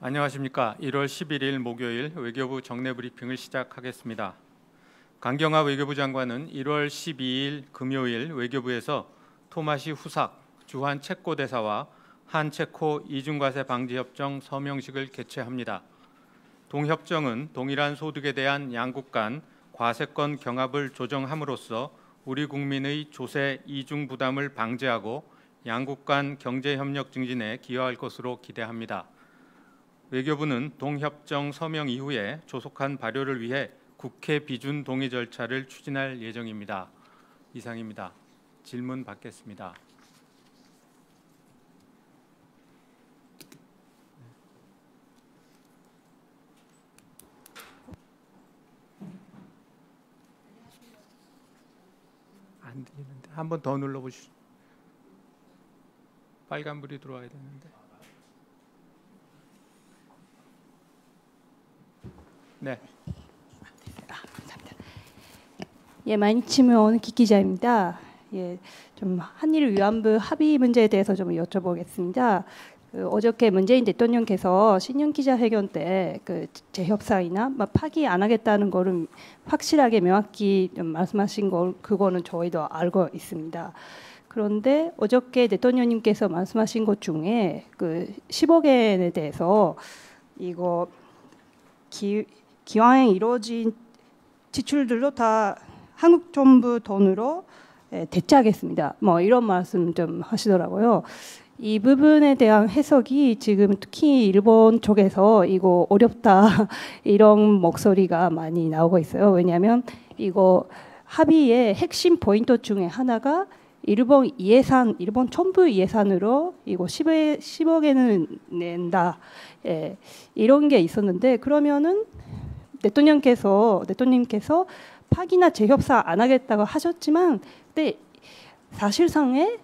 안녕하십니까. 1월 11일 목요일 외교부 정례 브리핑을 시작하겠습니다. 강경화 외교부 장관은 1월 12일 금요일 외교부에서 토마시 후삭 주한 체코 대사와 한 체코 이중과세 방지 협정 서명식을 개최합니다. 동협정은 동일한 소득에 대한 양국 간 과세권 경합을 조정함으로써 우리 국민의 조세 이중 부담을 방지하고 양국 간 경제 협력 증진에 기여할 것으로 기대합니다. 외교부는 동협정 서명 이후에 조속한 발효를 위해 국회 비준 동의 절차를 추진할 예정입니다. 이상입니다. 질문 받겠습니다. 안 들리는데 한 번 더 눌러보시죠. 빨간불이 들어와야 되는데. 네. 감사합니다. 예, 마이니치문 기 기자입니다. 예, 좀 한일 위안부 합의 문제에 대해서 좀 여쭤보겠습니다. 어저께 문재인 대통령께서 신년 기자회견 때 재협상이나 파기 안 하겠다는 거를 확실하게 명확히 좀 말씀하신 거 그거는 저희도 알고 있습니다. 그런데 어저께 대통령님께서 말씀하신 것 중에 10억엔에 대해서 이거 기왕에 이루어진 지출들도 다 한국 정부 돈으로 대체하겠습니다. 뭐 이런 말씀 좀 하시더라고요. 이 부분에 대한 해석이 지금 특히 일본 쪽에서 이거 어렵다 이런 목소리가 많이 나오고 있어요. 왜냐하면 이거 합의의 핵심 포인트 중에 하나가 일본 정부 예산으로 이거 10억엔을 낸다. 예, 이런 게 있었는데 그러면은 대통령께서 파기나 재협상 안 하겠다고 하셨지만 근데 사실상의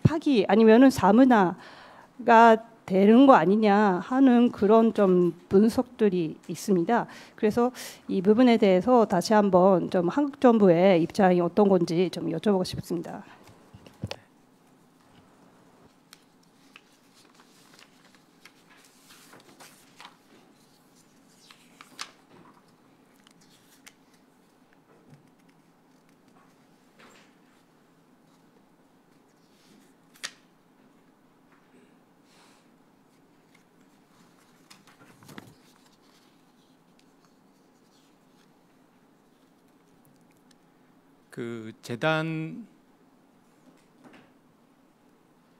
파기 아니면은 사문화가 되는 거 아니냐 하는 그런 좀 분석들이 있습니다. 그래서 이 부분에 대해서 다시 한번 좀 한국 정부의 입장이 어떤 건지 좀 여쭤보고 싶습니다.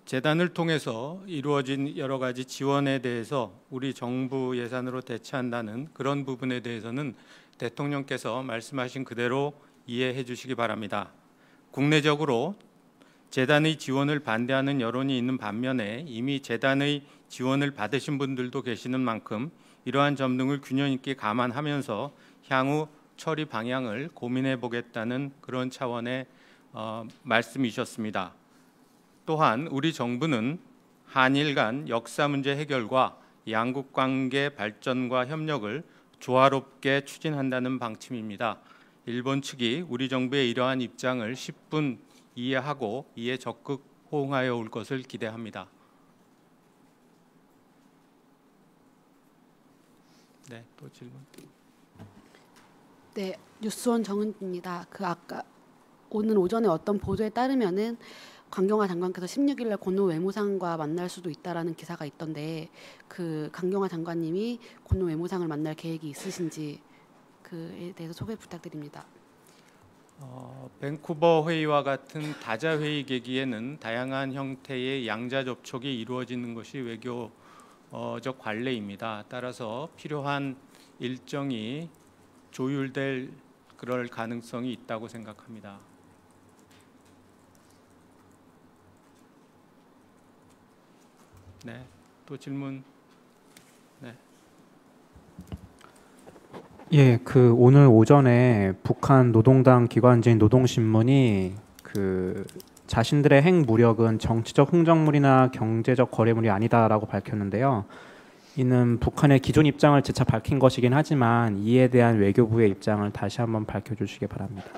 재단을 통해서 이루어진 여러 가지 지원에 대해서 우리 정부 예산으로 대체한다는 그런 부분에 대해서는 대통령께서 말씀하신 그대로 이해해 주시기 바랍니다. 국내적으로 재단의 지원을 반대하는 여론이 있는 반면에 이미 재단의 지원을 받으신 분들도 계시는 만큼 이러한 점 등을 균형 있게 감안하면서 향후 처리 방향을 고민해 보겠다는 그런 차원의 말씀이셨습니다. 또한 우리 정부는 한일 간 역사 문제 해결과 양국 관계 발전과 협력을 조화롭게 추진한다는 방침입니다. 일본 측이 우리 정부의 이러한 입장을 10분 이해하고 이에 적극 호응하여 올 것을 기대합니다. 네, 또 질문. 네, 뉴스원 정은입니다. 아까 오늘 오전에 어떤 보도에 따르면은 강경화 장관께서 16일 날 고노 외무상과 만날 수도 있다라는 기사가 있던데 강경화 장관님이 고노 외무상을 만날 계획이 있으신지 그에 대해서 소개 부탁드립니다. 밴쿠버 회의와 같은 다자 회의 계기에는 다양한 형태의 양자 접촉이 이루어지는 것이 외교적 관례입니다. 따라서 필요한 일정이 조율될 그럴 가능성이 있다고 생각합니다. 네, 또 질문. 네. 예, 오늘 오전에 북한 노동당 기관지인 노동신문이 자신들의 핵무력은 정치적 흥정물이나 경제적 거래물이 아니다라고 밝혔는데요. 이는 북한의 기존 입장을 재차 밝힌 것이긴 하지만 이에 대한 외교부의 입장을 다시 한번 밝혀주시기 바랍니다.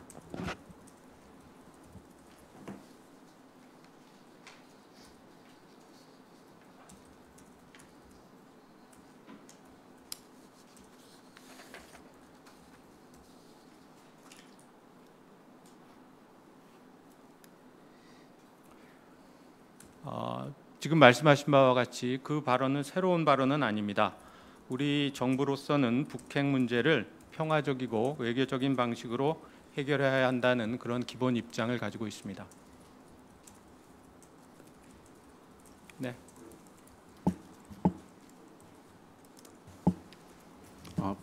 지금 말씀하신 바와 같이 그 발언은 새로운 발언은 아닙니다. 우리 정부로서는 북핵 문제를 평화적이고 외교적인 방식으로 해결해야 한다는 그런 기본 입장을 가지고 있습니다. 네.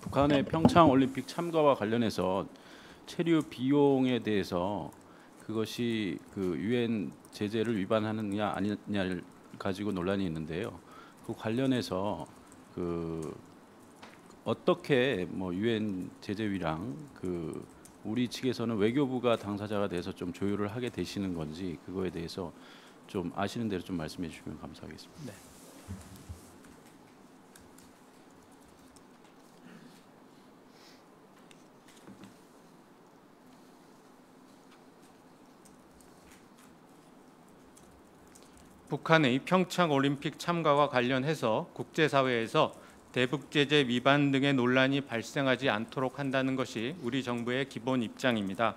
북한의 평창 올림픽 참가와 관련해서 체류 비용에 대해서 그것이 그 유엔 제재를 위반하느냐 아니냐를 가지고 논란이 있는데요. 그 관련해서 그 어떻게 뭐 유엔 제재위랑 그 우리 측에서는 외교부가 당사자가 돼서 좀 조율을 하게 되시는 건지 그거에 대해서 좀 아시는 대로 좀 말씀해 주시면 감사하겠습니다. 네. 북한의 평창 올림픽 참가와 관련해서 국제사회에서 대북 제재 위반 등의 논란이 발생하지 않도록 한다는 것이 우리 정부의 기본 입장입니다.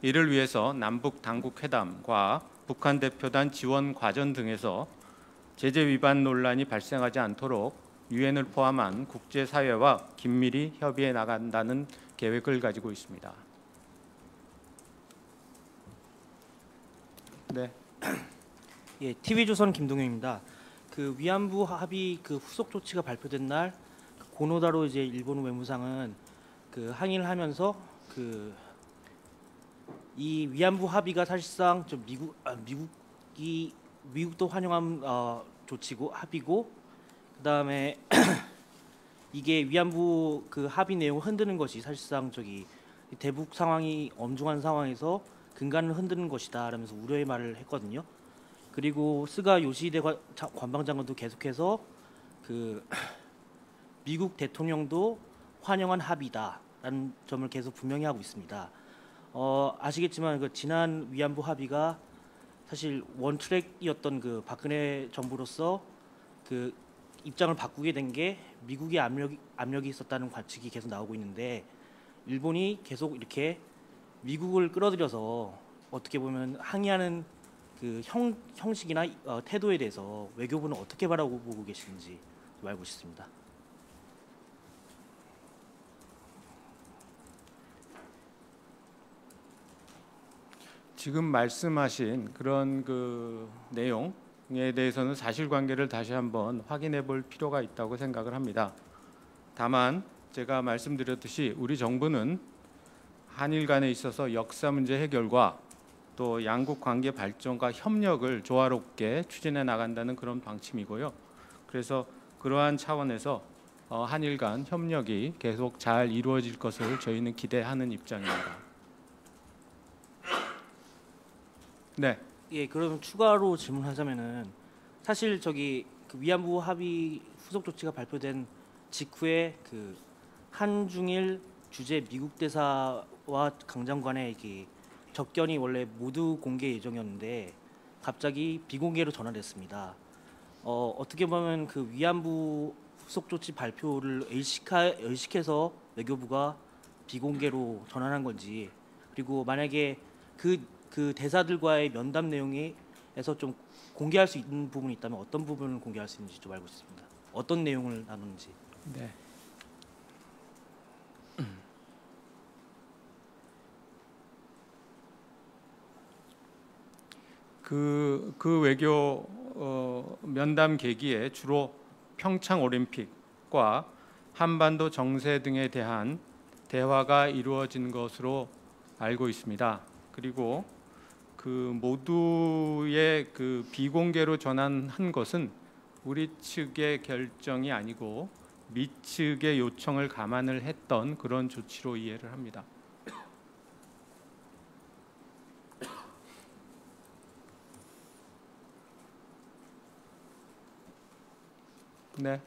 이를 위해서 남북 당국 회담과 북한 대표단 지원 과정 등에서 제재 위반 논란이 발생하지 않도록 유엔을 포함한 국제사회와 긴밀히 협의해 나간다는 계획을 가지고 있습니다. 네. 예, TV조선 김동현입니다. 그 위안부 합의 그 후속 조치가 발표된 날 고노다로 이제 일본 외무상은 그 항의를 하면서 그 이 위안부 합의가 사실상 좀 미국도 환영한 조치고 합의고 그다음에 이게 위안부 그 합의 내용을 흔드는 것이 사실상 저기 대북 상황이 엄중한 상황에서 근간을 흔드는 것이다 라면서 우려의 말을 했거든요. 그리고 스가 요시히데 관방장관도 계속해서 그 미국 대통령도 환영한 합의다라는 점을 계속 분명히 하고 있습니다. 아시겠지만 그 지난 위안부 합의가 사실 원트랙이었던 그 박근혜 정부로서 그 입장을 바꾸게 된 게 미국의 압력이 있었다는 관측이 계속 나오고 있는데 일본이 계속 이렇게 미국을 끌어들여서 어떻게 보면 항의하는 그 형식이나 태도에 대해서 외교부는 어떻게 바라보고 계시는지 좀 알고 싶습니다. 지금 말씀하신 그런 그 내용에 대해서는 사실관계를 다시 한번 확인해 볼 필요가 있다고 생각을 합니다. 다만 제가 말씀드렸듯이 우리 정부는 한일 간에 있어서 역사 문제 해결과 또 양국 관계 발전과 협력을 조화롭게 추진해 나간다는 그런 방침이고요. 그래서 그러한 차원에서 한일 간 협력이 계속 잘 이루어질 것을 저희는 기대하는 입장입니다. 네. 예, 그럼 추가로 질문하자면은 사실 저기 그 위안부 합의 후속 조치가 발표된 직후에 그 한중일 주재 미국 대사와 강장관의 이게 접견이 원래 모두 공개 예정이었는데 갑자기 비공개로 전환됐습니다. 어떻게 보면 그 위안부 후속 조치 발표를 의식해서 외교부가 비공개로 전환한 건지 그리고 만약에 그 대사들과의 면담 내용에서 좀 공개할 수 있는 부분이 있다면 어떤 부분을 공개할 수 있는지 좀 알고 싶습니다. 어떤 내용을 나누는지. 네. 그 외교 면담 계기에 주로 평창 올림픽과 한반도 정세 등에 대한 대화가 이루어진 것으로 알고 있습니다. 그리고 그 모두의 그 비공개로 전환한 것은 우리 측의 결정이 아니고 미 측의 요청을 감안을 했던 그런 조치로 이해를 합니다. 네.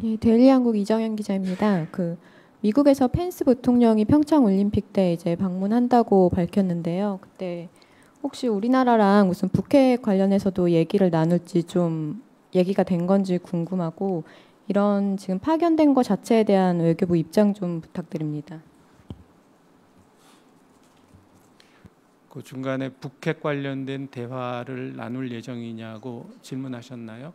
예, 데일리 한국 이정현 기자입니다. 미국에서 펜스 부통령이 평창 올림픽 때 이제 방문한다고 밝혔는데요. 그때 혹시 우리나라랑 무슨 북핵 관련해서도 얘기를 나눌지 좀 얘기가 된 건지 궁금하고 이런 지금 파견된 것 자체에 대한 외교부 입장 좀 부탁드립니다. 그 중간에 북핵 관련된 대화를 나눌 예정이냐고 질문하셨나요?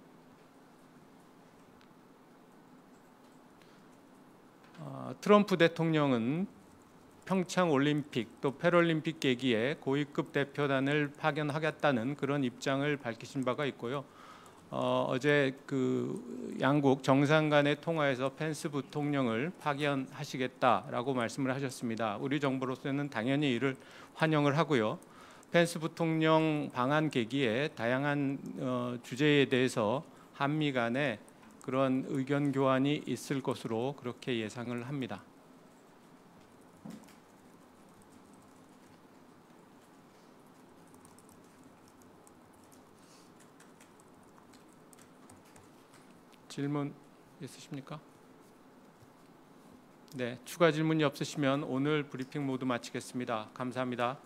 트럼프 대통령은 평창 올림픽 또 패럴림픽 계기에 고위급 대표단을 파견하겠다는 그런 입장을 밝히신 바가 있고요. 어제 그 양국 정상 간의 통화에서 펜스 부통령을 파견하시겠다라고 말씀을 하셨습니다. 우리 정부로서는 당연히 이를 환영을 하고요. 펜스 부통령 방한 계기에 다양한 주제에 대해서 한미 간에 그런 의견 교환이 있을 것으로 그렇게 예상을 합니다. 질문 있으십니까? 네, 추가 질문이 없으시면 오늘 브리핑 모두 마치겠습니다. 감사합니다.